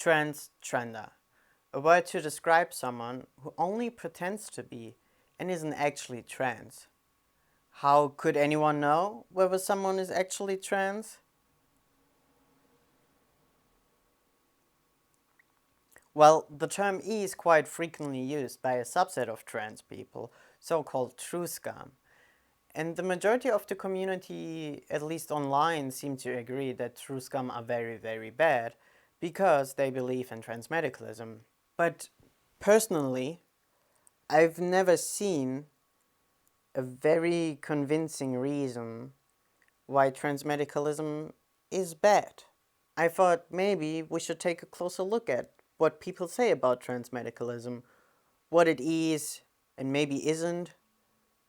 Transtrender, a word to describe someone who only pretends to be and isn't actually trans. How could anyone know whether someone is actually trans? Well, the term is quite frequently used by a subset of trans people, so-called Truscum. And the majority of the community, at least online, seem to agree that Truscum are very, very bad because they believe in Transmedicalism. But personally, I've never seen a very convincing reason why Transmedicalism is bad. I thought maybe we should take a closer look at what people say about Transmedicalism, what it is and maybe isn't.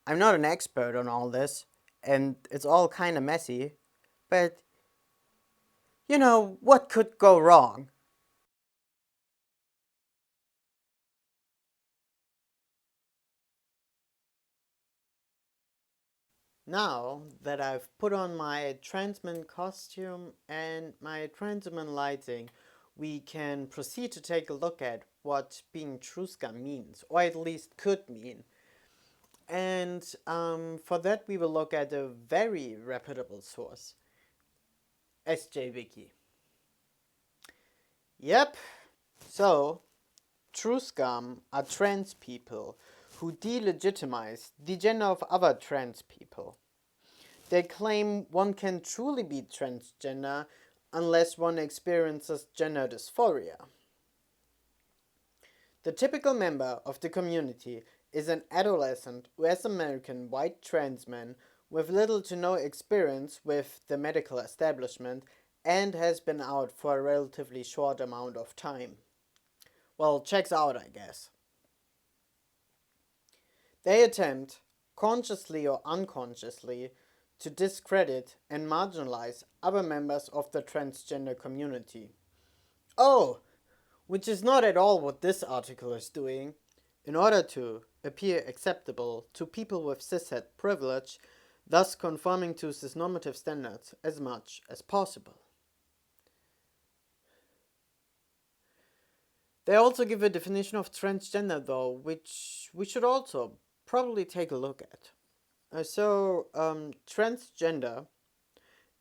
I'm not an expert on all this, and it's all kind of messy, but you know, what could go wrong? Now that I've put on my transman costume and my transman lighting, we can proceed to take a look at what being Truska means, or at least could mean. And for that we will look at a very reputable source, SJWiki. Yep, so Truscum are trans people who delegitimize the gender of other trans people. They claim one can truly be transgender unless one experiences gender dysphoria. The typical member of the community is an adolescent US American white trans man with little to no experience with the medical establishment and has been out for a relatively short amount of time. Well, checks out, I guess. They attempt, consciously or unconsciously, to discredit and marginalize other members of the transgender community. Oh, which is not at all what this article is doing. In order to appear acceptable to people with cishet privilege, thus conforming to cisnormative standards as much as possible. They also give a definition of transgender though, which we should also probably take a look at. Transgender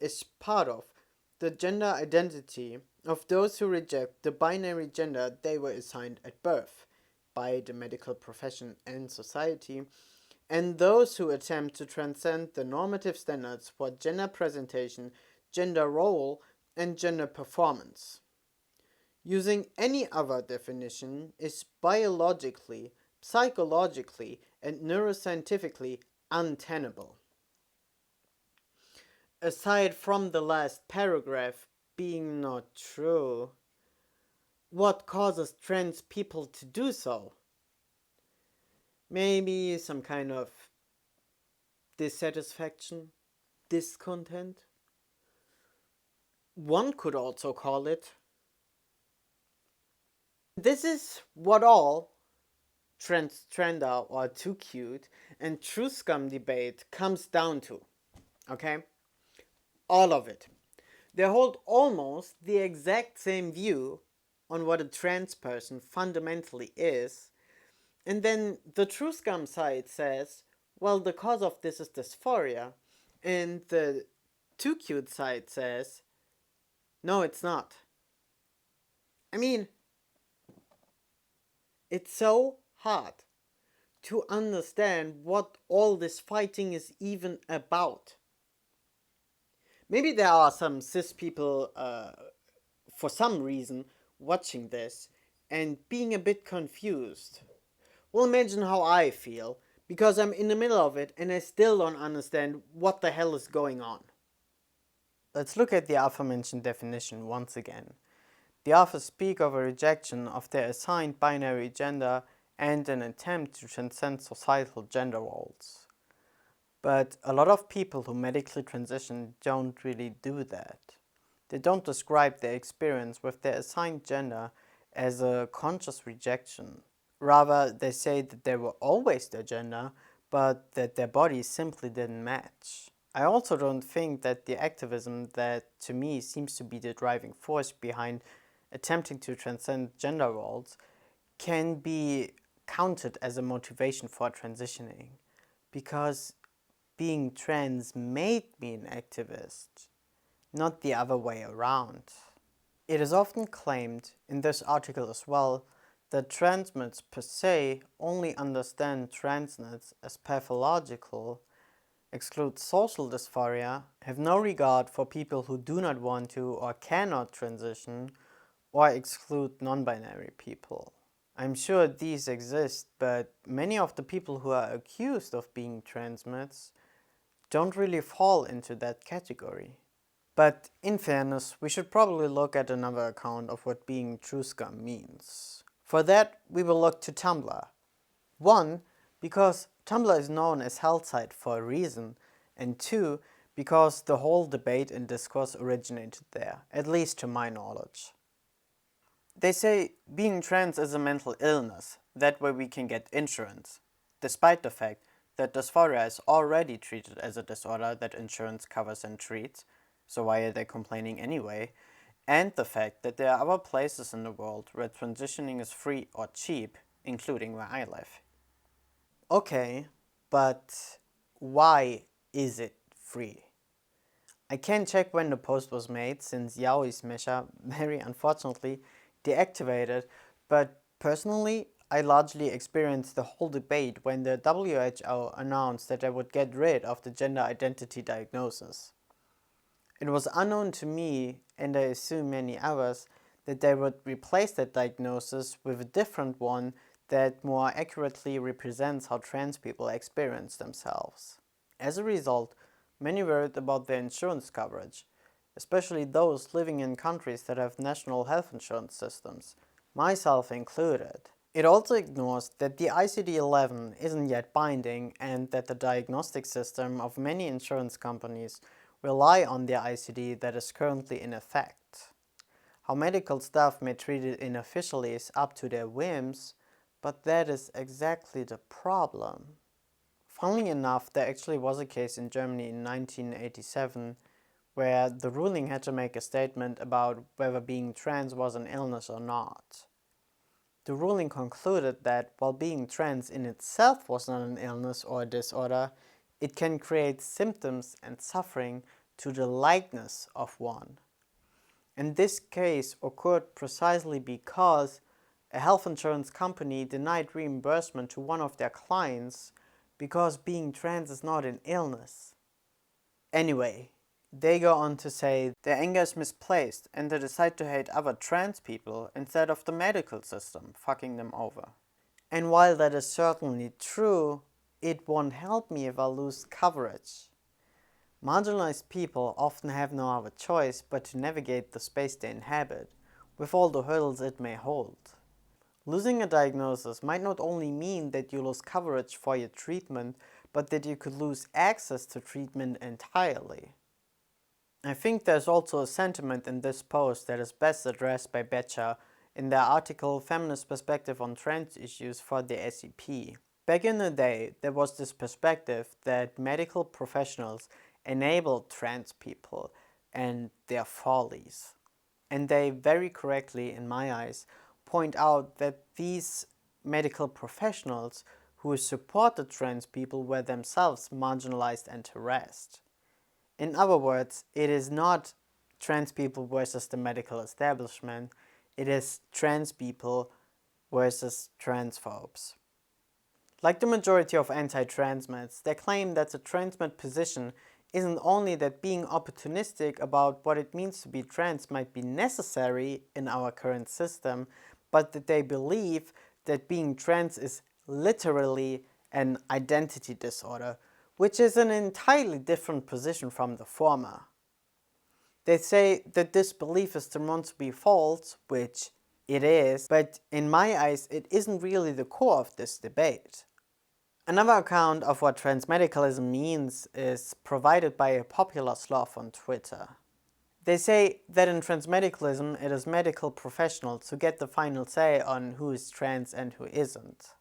is part of the gender identity of those who reject the binary gender they were assigned at birth by the medical profession and society, and those who attempt to transcend the normative standards for gender presentation, gender role, and gender performance. Using any other definition is biologically, psychologically, and neuroscientifically untenable. Aside from the last paragraph being not true, what causes trans people to do so? Maybe some kind of dissatisfaction, discontent? One could also call it. This is what all Transtrender or too cute and Truscum debate comes down to. Okay? All of it. They hold almost the exact same view on what a trans person fundamentally is, and then the Truscum side says, well, the cause of this is dysphoria, and the too cute side says, no, it's not. I mean, it's so hard to understand what all this fighting is even about. Maybe there are some cis people, for some reason, watching this and being a bit confused. Well, imagine how I feel, because I'm in the middle of it and I still don't understand what the hell is going on. Let's look at the aforementioned definition once again. The authors speak of a rejection of their assigned binary gender and an attempt to transcend societal gender roles. But a lot of people who medically transition don't really do that. They don't describe their experience with their assigned gender as a conscious rejection. Rather, they say that they were always their gender, but that their bodies simply didn't match. I also don't think that the activism that, to me, seems to be the driving force behind attempting to transcend gender roles can be counted as a motivation for transitioning, because being trans made me an activist, not the other way around. It is often claimed, in this article as well, that transmeds per se only understand transness as pathological, exclude social dysphoria, have no regard for people who do not want to or cannot transition, or exclude non-binary people. I'm sure these exist, but many of the people who are accused of being transmeds don't really fall into that category. But in fairness, we should probably look at another account of what being Truscum means. For that, we will look to Tumblr. One, because Tumblr is known as hell site for a reason, and two, because the whole debate and discourse originated there, at least to my knowledge. They say being trans is a mental illness, that way we can get insurance, despite the fact that dysphoria is already treated as a disorder that insurance covers and treats, so why are they complaining anyway, and the fact that there are other places in the world where transitioning is free or cheap, including where I live. Okay, but why is it free? I can't check when the post was made, since Yaoi's measure, very unfortunately, deactivated, but personally, I largely experienced the whole debate when the WHO announced that they would get rid of the gender identity diagnosis. It was unknown to me, and I assume many others, that they would replace that diagnosis with a different one that more accurately represents how trans people experience themselves. As a result, many worried about their insurance coverage, especially those living in countries that have national health insurance systems, myself included. It also ignores that the ICD-11 isn't yet binding and that the diagnostic system of many insurance companies rely on the ICD that is currently in effect. How medical staff may treat it unofficially is up to their whims, but that is exactly the problem. Funnily enough, there actually was a case in Germany in 1987 where the ruling had to make a statement about whether being trans was an illness or not. The ruling concluded that while being trans in itself was not an illness or a disorder, it can create symptoms and suffering to the likeness of one. And this case occurred precisely because a health insurance company denied reimbursement to one of their clients because being trans is not an illness. Anyway, they go on to say their anger is misplaced and they decide to hate other trans people instead of the medical system fucking them over. And while that is certainly true, it won't help me if I lose coverage. Marginalized people often have no other choice but to navigate the space they inhabit, with all the hurdles it may hold. Losing a diagnosis might not only mean that you lose coverage for your treatment, but that you could lose access to treatment entirely. I think there's also a sentiment in this post that is best addressed by Betcha in their article Feminist Perspective on Trans Issues for the SCP. Back in the day, there was this perspective that medical professionals enabled trans people and their follies. And they very correctly, in my eyes, point out that these medical professionals who supported trans people were themselves marginalized and harassed. In other words, it is not trans people versus the medical establishment, it is trans people versus transphobes. Like the majority of anti-transmeds, they claim that the transmed position isn't only that being opportunistic about what it means to be trans might be necessary in our current system, but that they believe that being trans is literally an identity disorder, which is an entirely different position from the former. They say that this belief is demonstrably false, which it is, but in my eyes it isn't really the core of this debate. Another account of what transmedicalism means is provided by a popular sloth on Twitter. They say that in transmedicalism it is medical professionals who get the final say on who is trans and who isn't.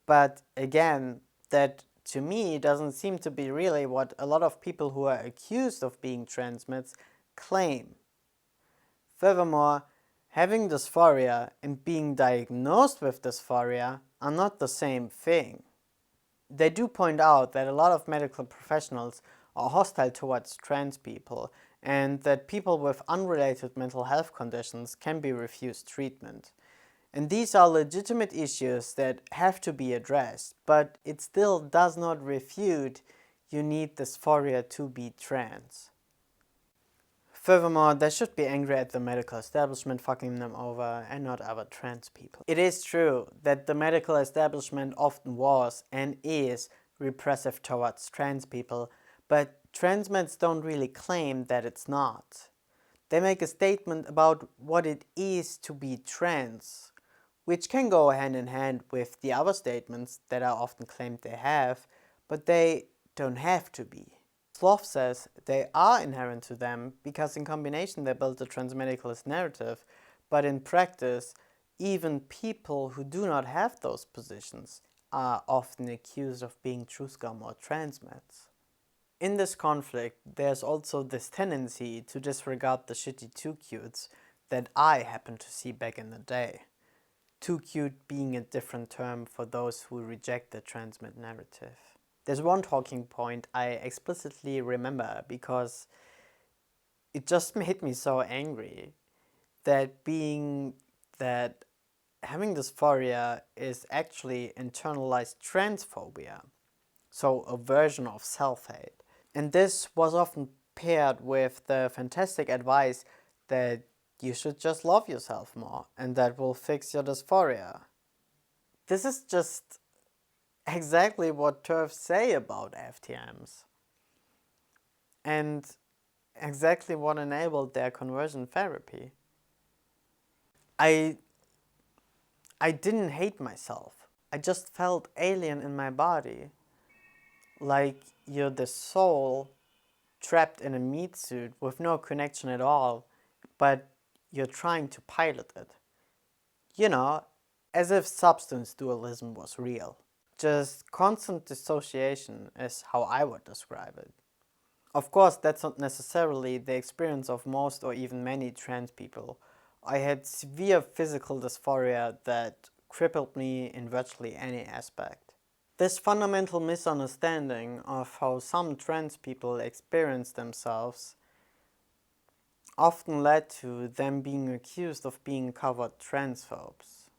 But again, that to me doesn't seem to be really what a lot of people who are accused of being transmeds claim. Furthermore, Having dysphoria and being diagnosed with dysphoria are not the same thing. They do point out that a lot of medical professionals are hostile towards trans people and that people with unrelated mental health conditions can be refused treatment. And these are legitimate issues that have to be addressed, but it still does not refute you need dysphoria to be trans. Furthermore, they should be angry at the medical establishment fucking them over and not other trans people. It is true that the medical establishment often was and is repressive towards trans people, but trans meds don't really claim that it's not. They make a statement about what it is to be trans, which can go hand in hand with the other statements that are often claimed they have, but they don't have to be. Sloth says they are inherent to them because in combination they build the transmedicalist narrative, but in practice, even people who do not have those positions are often accused of being Truscum or transmeds. In this conflict, there's also this tendency to disregard the shitty too cutes that I happened to see back in the day. Too cute being a different term for those who reject the transmed narrative. There's one talking point I explicitly remember because it just made me so angry that having dysphoria is actually internalized transphobia, so a version of self-hate. And this was often paired with the fantastic advice that you should just love yourself more and that will fix your dysphoria. This is just exactly what TERFs say about FTMs. And exactly what enabled their conversion therapy. I didn't hate myself. I just felt alien in my body. Like you're the soul trapped in a meat suit with no connection at all, but you're trying to pilot it. You know, as if substance dualism was real. Just constant dissociation is how I would describe it. Of course, that's not necessarily the experience of most or even many trans people. I had severe physical dysphoria that crippled me in virtually any aspect. This fundamental misunderstanding of how some trans people experience themselves often led to them being accused of being covert transphobes.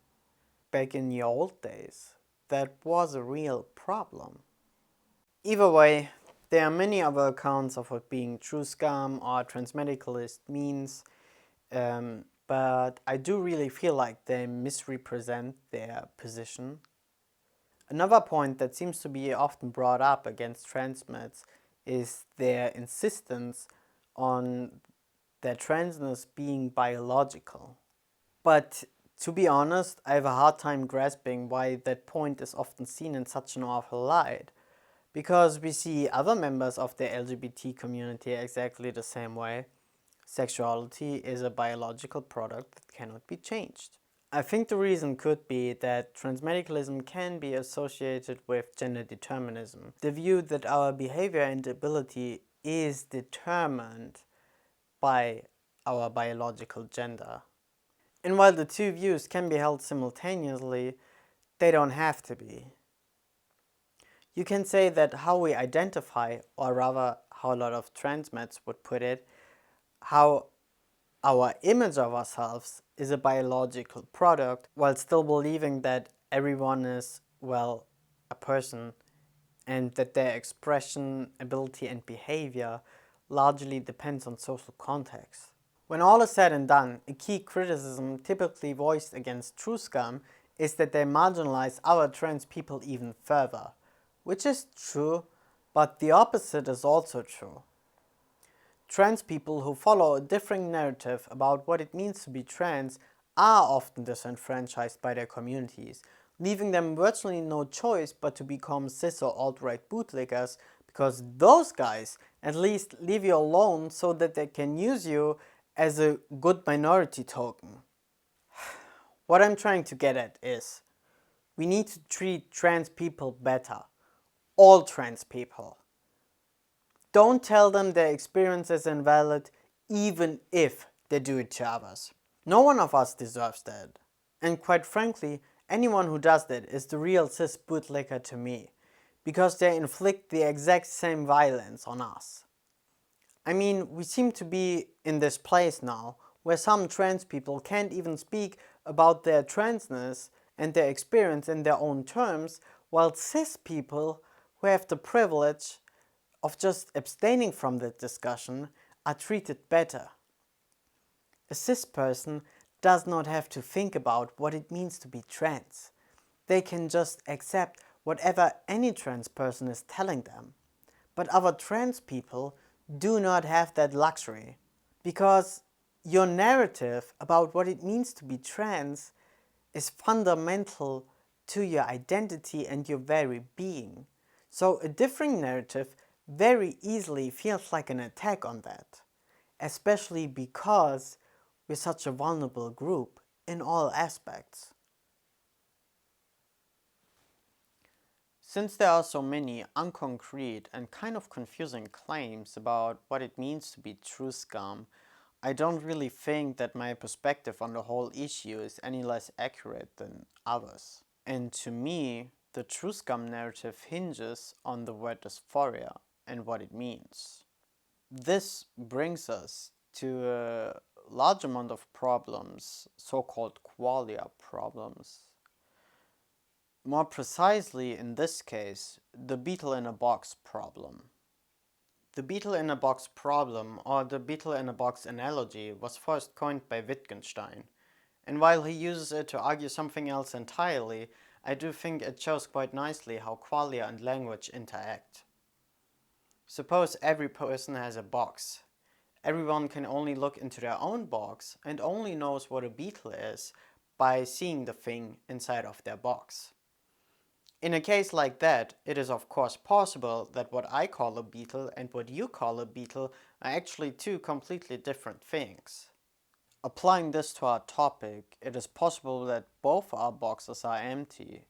Back in the old days, that was a real problem. Either way, there are many other accounts of what being Truscum or Transmedicalist means, but I do really feel like they misrepresent their position. Another point that seems to be often brought up against transmeds is their insistence on their transness being biological. But to be honest, I have a hard time grasping why that point is often seen in such an awful light. Because we see other members of the LGBT community exactly the same way. Sexuality is a biological product that cannot be changed. I think the reason could be that transmedicalism can be associated with gender determinism, the view that our behavior and ability is determined by our biological gender. And while the two views can be held simultaneously, they don't have to be. You can say that how we identify, or rather how a lot of transmeds would put it, how our image of ourselves is a biological product, while still believing that everyone is, well, a person, and that their expression, ability and behavior largely depends on social context. When all is said and done, a key criticism typically voiced against Truscum is that they marginalize other trans people even further. Which is true, but the opposite is also true. Trans people who follow a differing narrative about what it means to be trans are often disenfranchised by their communities, leaving them virtually no choice but to become cis or alt-right bootlickers, because those guys at least leave you alone so that they can use you as a good minority token. What I'm trying to get at is, we need to treat trans people better. All trans people. Don't tell them their experience is invalid, even if they do it to others. No one of us deserves that. And quite frankly, anyone who does that is the real cis bootlicker to me, because they inflict the exact same violence on us. I mean, we seem to be in this place now where some trans people can't even speak about their transness and their experience in their own terms, while cis people who have the privilege of just abstaining from that discussion are treated better. A cis person does not have to think about what it means to be trans. They can just accept whatever any trans person is telling them. But other trans people do not have that luxury, because your narrative about what it means to be trans is fundamental to your identity and your very being. So a differing narrative very easily feels like an attack on that, especially because we're such a vulnerable group in all aspects. Since there are so many unconcrete and kind of confusing claims about what it means to be Truscum, I don't really think that my perspective on the whole issue is any less accurate than others. And to me, the Truscum narrative hinges on the word dysphoria and what it means. This brings us to a large amount of problems, so-called qualia problems. More precisely, in this case, the beetle in a box problem. The beetle in a box problem, or the beetle in a box analogy, was first coined by Wittgenstein, and while he uses it to argue something else entirely, I do think it shows quite nicely how qualia and language interact. Suppose every person has a box. Everyone can only look into their own box and only knows what a beetle is by seeing the thing inside of their box. In a case like that, it is of course possible that what I call a beetle and what you call a beetle are actually two completely different things. Applying this to our topic, it is possible that both our boxes are empty,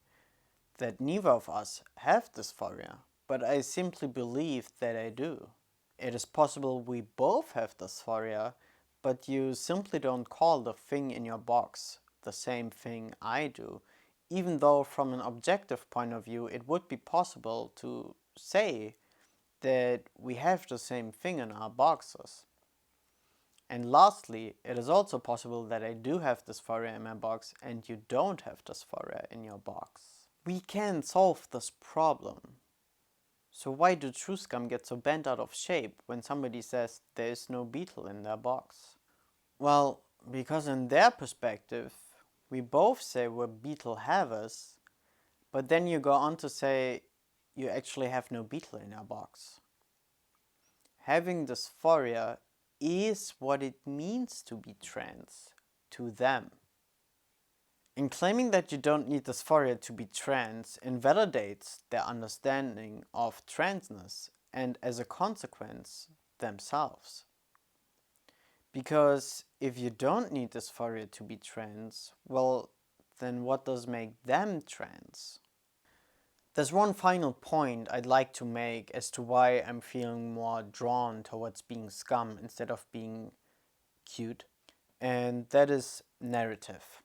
that neither of us have dysphoria, but I simply believe that I do. It is possible we both have dysphoria, but you simply don't call the thing in your box the same thing I do, even though from an objective point of view it would be possible to say that we have the same thing in our boxes. And lastly, it is also possible that I do have dysphoria in my box and you don't have dysphoria in your box. We can solve this problem. So why do Truscum get so bent out of shape when somebody says there is no beetle in their box? Well, because in their perspective, we both say we're beetle havers, but then you go on to say you actually have no beetle in your box. Having dysphoria is what it means to be trans, to them. In claiming that you don't need dysphoria to be trans invalidates their understanding of transness and, as a consequence, themselves. Because if you don't need dysphoria to be trans, well, then what does make them trans? There's one final point I'd like to make as to why I'm feeling more drawn towards being scum instead of being cute, and that is narrative.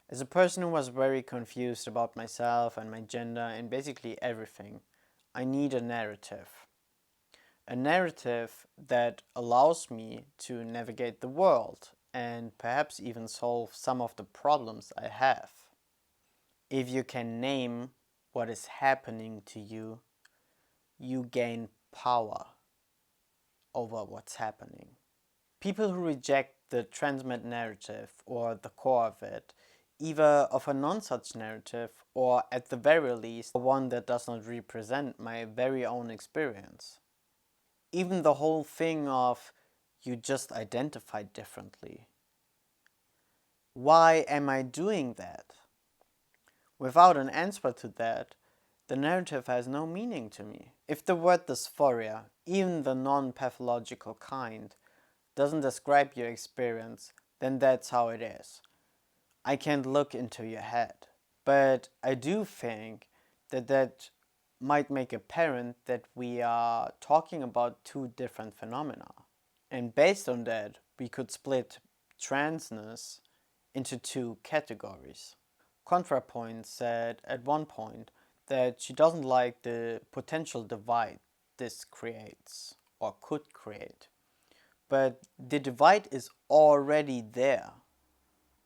As a person who was very confused about myself and my gender and basically everything, I need a narrative. A narrative that allows me to navigate the world and perhaps even solve some of the problems I have. If you can name what is happening to you, you gain power over what's happening. People who reject the transmed narrative or the core of it either offer non-such narrative or at the very least one that does not represent my very own experience. Even the whole thing of you just identified differently. Why am I doing that? Without an answer to that, the narrative has no meaning to me. If the word dysphoria, even the non-pathological kind, doesn't describe your experience, then that's how it is. I can't look into your head. But I do think that that might make apparent that we are talking about two different phenomena. And based on that, we could split transness into two categories. ContraPoint said at one point that she doesn't like the potential divide this creates or could create. But the divide is already there.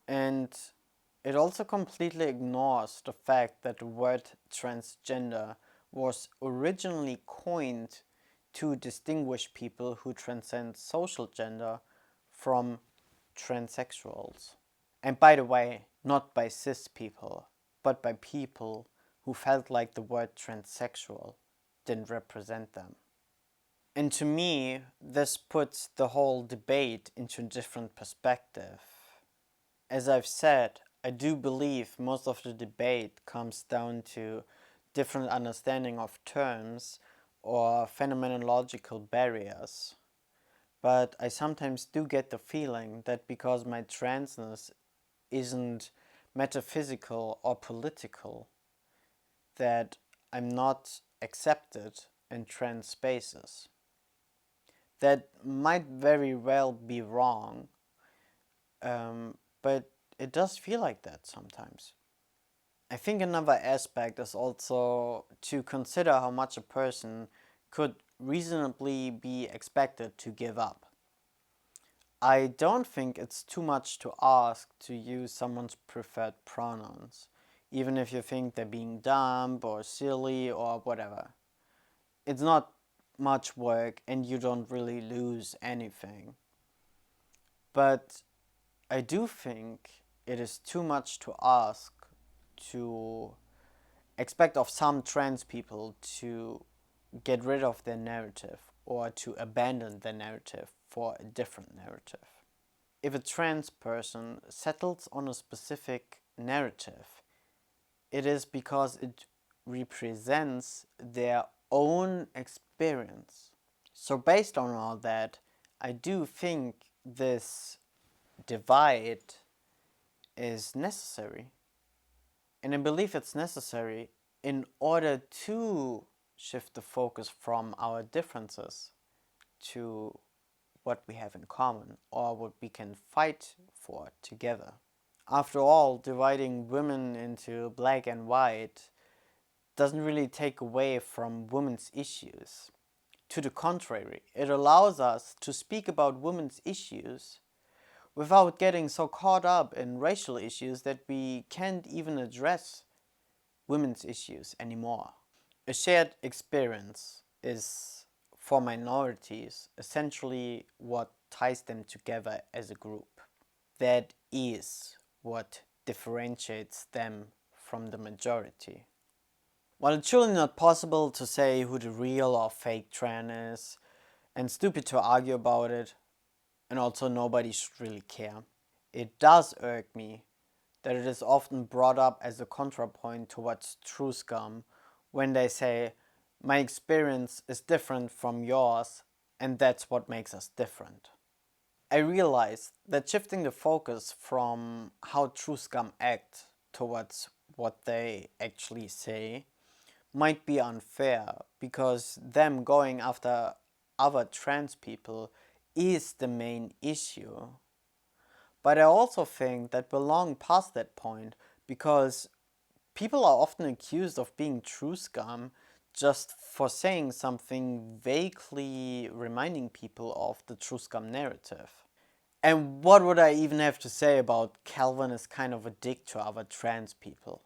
And it also completely ignores the fact that the word transgender was originally coined to distinguish people who transcend social gender from transsexuals. And by the way, not by cis people, but by people who felt like the word transsexual didn't represent them. And to me, this puts the whole debate into a different perspective. As I've said, I do believe most of the debate comes down to different understanding of terms or phenomenological barriers. But I sometimes do get the feeling that because my transness isn't metaphysical or political, that I'm not accepted in trans spaces. That might very well be wrong, but it does feel like that sometimes. I think another aspect is also to consider how much a person could reasonably be expected to give up. I don't think it's too much to ask to use someone's preferred pronouns, even if you think they're being dumb or silly or whatever. It's not much work and you don't really lose anything. But I do think it is too much to ask to expect of some trans people to get rid of their narrative or to abandon their narrative for a different narrative. If a trans person settles on a specific narrative, it is because it represents their own experience. So based on all that, I do think this divide is necessary. And I believe it's necessary in order to shift the focus from our differences to what we have in common or what we can fight for together. After all, dividing women into black and white doesn't really take away from women's issues. To the contrary, it allows us to speak about women's issues without getting so caught up in racial issues that we can't even address women's issues anymore. A shared experience is, for minorities, essentially what ties them together as a group. That is what differentiates them from the majority. While it's surely not possible to say who the real or fake trans is, and stupid to argue about it, and also nobody should really care, it does irk me that it is often brought up as a contrapoint towards Truscum when they say, my experience is different from yours and that's what makes us different. I realize that shifting the focus from how Truscum act towards what they actually say might be unfair because them going after other trans people is the main issue. But I also think that we're long past that point because people are often accused of being Truscum just for saying something vaguely reminding people of the Truscum narrative. And what would I even have to say about Calvin is kind of a dick to other trans people?